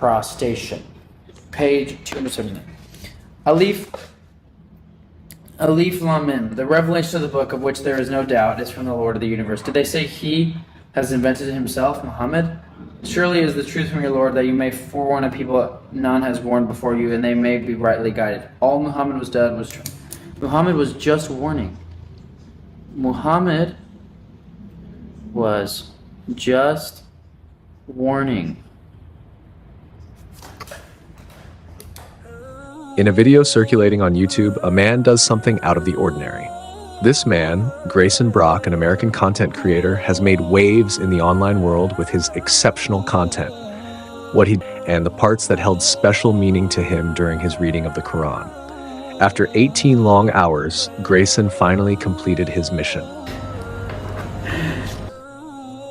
prostration. Page 279. Alif Lam Mim. The revelation of the book, of which there is no doubt, is from the Lord of the universe. Did they say he has invented it himself, Muhammad? Surely it is the truth from your Lord that you may forewarn a people none has warned before you, and they may be rightly guided. All Muhammad was done was true. Muhammad was just warning. Muhammad was just warning. In a video circulating on YouTube, a man does something out of the ordinary. This man, Grayson Brock, an American content creator, has made waves in the online world with his exceptional content, and the parts that held special meaning to him during his reading of the Quran. After 18 long hours, Grayson finally completed his mission.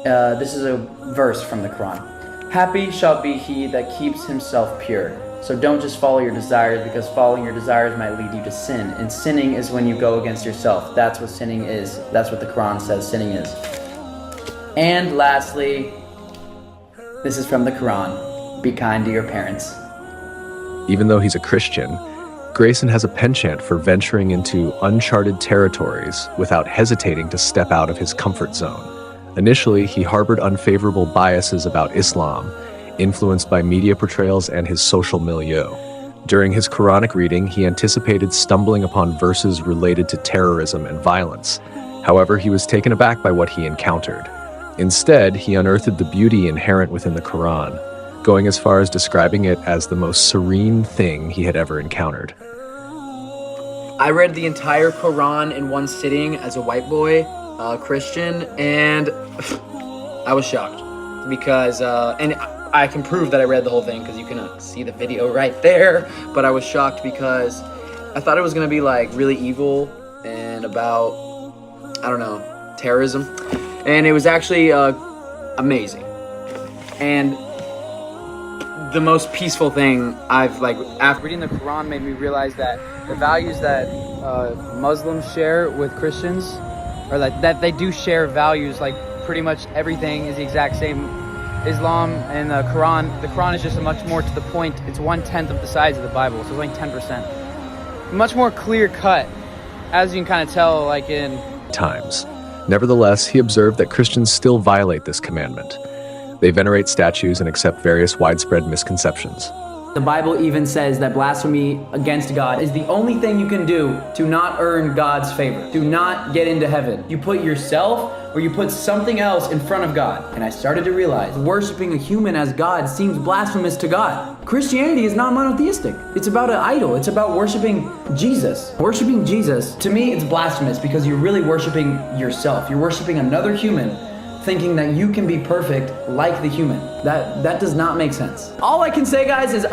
This is a verse from the Quran. Happy shall be he that keeps himself pure. So don't just follow your desires, because following your desires might lead you to sin. And sinning is when you go against yourself. That's what sinning is. That's what the Quran says sinning is. And lastly, this is from the Quran. Be kind to your parents. Even though he's a Christian, Grayson has a penchant for venturing into uncharted territories without hesitating to step out of his comfort zone. Initially, he harbored unfavorable biases about Islam, influenced by media portrayals and his social milieu. During his Quranic reading, he anticipated stumbling upon verses related to terrorism and violence. However, he was taken aback by what he encountered. Instead, he unearthed the beauty inherent within the Quran, going as far as describing it as the most serene thing he had ever encountered. I read the entire Quran in one sitting as a white boy, Christian, and I was shocked because, and I can prove that I read the whole thing because you can see the video right there, but I was shocked because I thought it was going to be like really evil and about, I don't know, terrorism, and it was actually amazing. And the most peaceful thing after reading the Quran made me realize that the values that Muslims share with Christians, or that they do share values, like pretty much everything is the exact same. Islam and the Quran is just a much more to the point. It's 1/10 of the size of the Bible, so it's only 10%. Much more clear cut, as you can kind of tell, like in times. Nevertheless, he observed that Christians still violate this commandment. They venerate statues and accept various widespread misconceptions. The Bible even says that blasphemy against God is the only thing you can do to not earn God's favor, to not get into heaven. You put yourself or you put something else in front of God. And I started to realize worshiping a human as God seems blasphemous to God. Christianity is not monotheistic. It's about an idol. It's about worshiping Jesus. Worshiping Jesus, to me, it's blasphemous because you're really worshiping yourself. You're worshiping another human, thinking that you can be perfect like the human. That does not make sense. All I can say, guys, is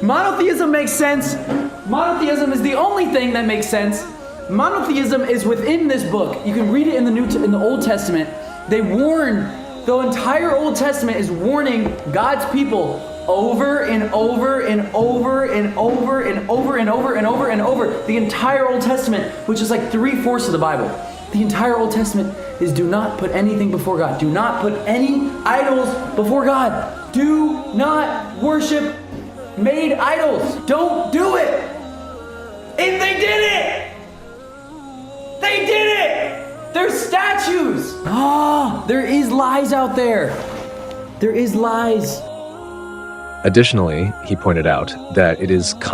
monotheism makes sense. Monotheism is the only thing that makes sense. Monotheism is within this book. You can read it in the Old Testament. They warn, the entire Old Testament is warning God's people over and over and over and over and over and over and over and over. The entire Old Testament, which is like 3/4 of the Bible. The entire Old Testament is do not put anything before God. Do not put any idols before God. Do not worship made idols. Don't do it. And they did it. They did it. They're statues. There is lies out there. There is lies. Additionally, he pointed out that it is